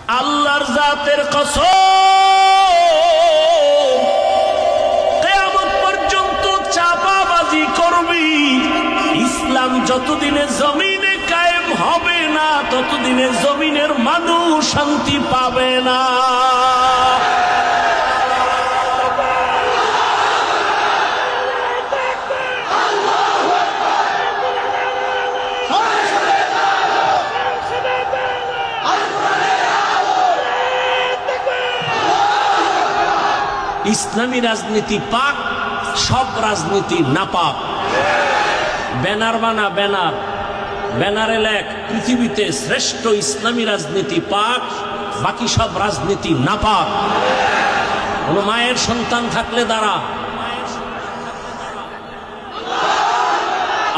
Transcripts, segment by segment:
আল্লাহর জাতের কসম, কিয়ামত পর্যন্ত চাপাবাজি করবি, ইসলাম যতদিনে জমিনে কায়েম হবে না ততদিনে জমিনের মানুষ শান্তি পাবে না। ইসলামী রাজনীতি পাক, সব রাজনীতি নাপাক। ব্যানার বানা, ব্যানার, ব্যানারে লেখ পৃথিবীতে শ্রেষ্ঠ ইসলামী রাজনীতি পাক, বাকি সব রাজনীতি নাপাক। কোন মায়ের সন্তান থাকলে দাঁড়া।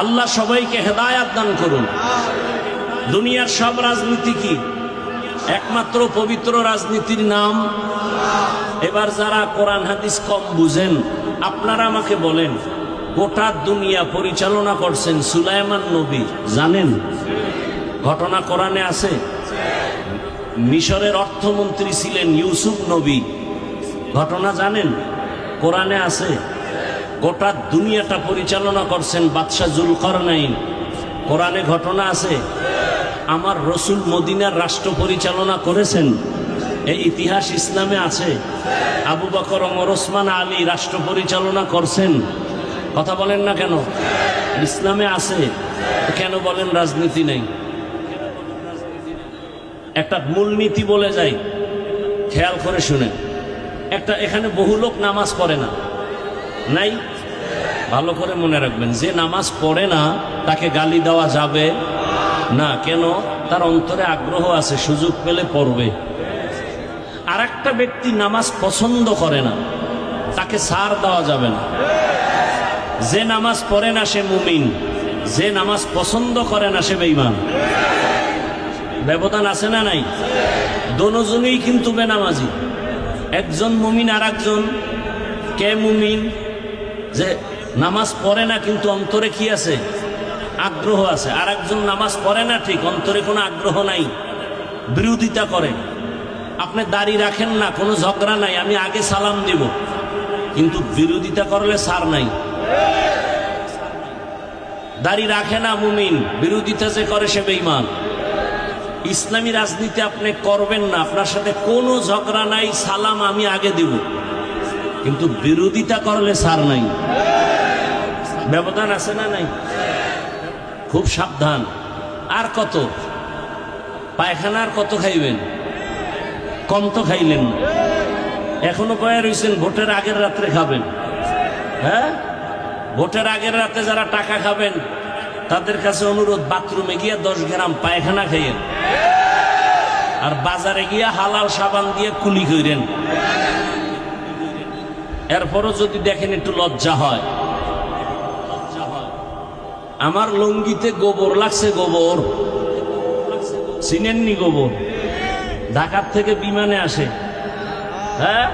আল্লাহ সবাইকে হেদায়াত দান করুন। দুনিয়ার সব রাজনীতি কি? একমাত্র পবিত্র রাজনীতির নাম। এবার যারা কোরআন হাদিস কম বুঝেন, আপনারা আমাকে বলেন, গোটা দুনিয়া পরিচালনা করছেন সুলাইমান নবী, জানেন? ঘটনা কোরআনে আছে। মিশরের অর্থমন্ত্রী ছিলেন ইউসুফ নবী, ঘটনা জানেন? কোরআনে আছে। গোটা দুনিয়াটা পরিচালনা করছেন বাদশাহ জুলকারনাইন, কোরআনে ঘটনা আছে। আমার রসুল মদিনার রাষ্ট্র পরিচালনা করেছেন, এই ইতিহাস ইসলামে আছে। আবু বকর, ওমর, ওসমান, আলী রাষ্ট্র পরিচালনা করছেন। কথা বলেন না কেন? ইসলামে আছে। কেন বলেন রাজনীতি নেই? একটা মূলনীতি বলে যাই, খেয়াল করে শুনে। একটা এখানে বহু লোক নামাজ পড়ে না, নাই? ভালো করে মনে রাখবেন, যে নামাজ পড়ে না তাকে গালি দেওয়া যাবে না। কেন? তার অন্তরে আগ্রহ আছে, সুযোগ পেলে পড়বে। আর একটা ব্যক্তি নামাজ পছন্দ করে না, তাকে ছাড় দেওয়া যাবে না। যে নামাজ পড়ে না সে মুমিন, যে নামাজ পছন্দ করে না সে বেঈমান। ব্যবধান আছে না নাই? দোনোজনই কিন্তু বেনামাজি। একজন মুমিন আর একজন কে মুমিন? যে নামাজ পড়ে না কিন্তু অন্তরে কি আছে? আগ্রহ আছে। আর একজন নামাজ পড়ে না ঠিক, অন্তরে কোনো আগ্রহ নাই, বিরোধিতা করে। আপনি দাড়ি রাখেন না, কোনো ঝগড়া নাই, আমি আগে সালাম দিব, কিন্তু বিরোধিতা করলে সার নাই। দাড়ি রাখে না মুমিন, বিরোধিতা যে করে সে বেঈমান। ইসলামী রাজনীতি আপনি করবেন না, আপনার সাথে কোনো ঝগড়া নাই, সালাম আমি আগে দিব, কিন্তু বিরোধিতা করলে সার নাই। ব্যবধান আছে না নাই? খুব সাবধান। আর কত পায়খানা, আর কত খাইবেন? কম তো খাইলেন না, এখনো কয়ে রয়েছেন ভোটের আগের রাত্রে খাবেন। হ্যাঁ, ভোটের আগের রাতে যারা টাকা খাবেন তাদের কাছে অনুরোধ, বাথরুমে গিয়ে 10 গ্রাম পায়খানা খাইয়েন, আর বাজারে গিয়া হালাল সাবান দিয়ে কুলি করেন। এরপরও যদি দেখেন একটু লজ্জা হয়। আমার লুঙ্গিতে গোবর লাগছে, গোবর চিনেননি? গোবর ঢাকার থেকে বিমানে আসে। হ্যাঁ,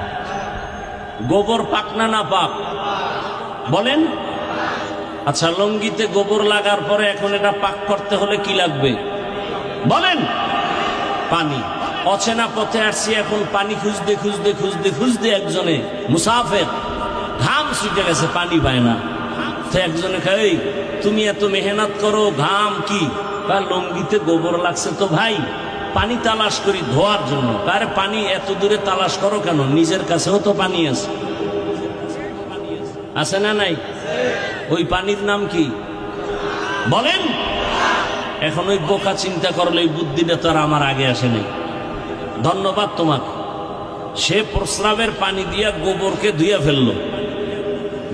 গোবর পাক না না পাক বলেন? আচ্ছা, লুঙ্গিতে গোবর লাগার পরে এখন এটা পাক করতে হলে কি লাগবে বলেন? পানি। অচেনা পথে আসছি, এখন পানি খুঁজতে খুঁজতে খুঁজতে খুঁজতে একজনে মুসাফের ঘাম ছুটে গেছে, পানি পায় না। তো একজনে কয়, তুমি এত মেহনত করো, ঘাম কি? লুঙ্গিতে গোবর লাগছে তো ভাই, পানি তালাশ করি ধোয়ার জন্য। আরে পানি এত দূরে তালাশ করো কেন? নিজের কাছেও তো পানি আছে, আছে না নাই? ওই পানির নাম কি বলেন? এখন ওই বোকা চিন্তা করলে ওই বুদ্ধিটা তো আর আমার আগে আসেনি। ধন্যবাদ তোমাকে। সে প্রস্রাবের পানি দিয়া গোবরকে ধুইয়া ফেললো।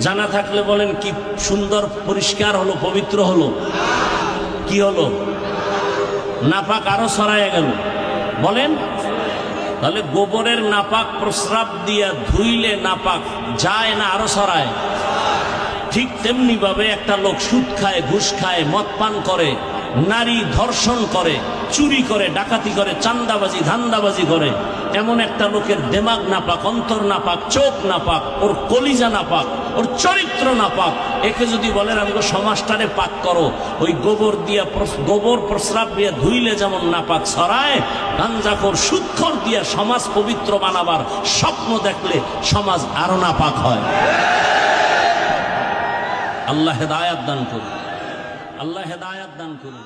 জানা থাকলে বলেন, কি সুন্দর পরিষ্কার হলো, পবিত্র হলো। কি হলো? নাপাক আরো ছড়াইয়া গেল বলেন। তাহলে গোবরের নাপাক প্রস্রাব দিয়া ধুইলে নাপাক যায় না, আরো ছড়ায়। ঠিক তেমনি ভাবে একটা লোক সুদ খায়, ঘুষ খায়, মদ পান করে, নারী ধর্ষণ করে, চুরি করে, ডাকাতি করে, চান্দাবাজি, ধান্দাবাজি করে, এমন একটা লোকের দেমাগ নাপাক, অন্তর নাপাক, চোখ নাপাক, ওর কলিজা নাপাক, ওর চরিত্র না পাক। একে যদি বলেন আমাকে সমাজটারে পাক করো, ওই গোবর প্রস্রাব দিয়ে ধুইলে যেমন নাপাক ছড়ায়, গাঞ্জাখোর সুদখোর দিয়া সমাজ পবিত্র বানাবার স্বপ্ন দেখলে সমাজ আরো নাপাক হয়। আল্লাহ হেদায়াত দান করুন, আল্লাহ হেদায়াত দান করুন।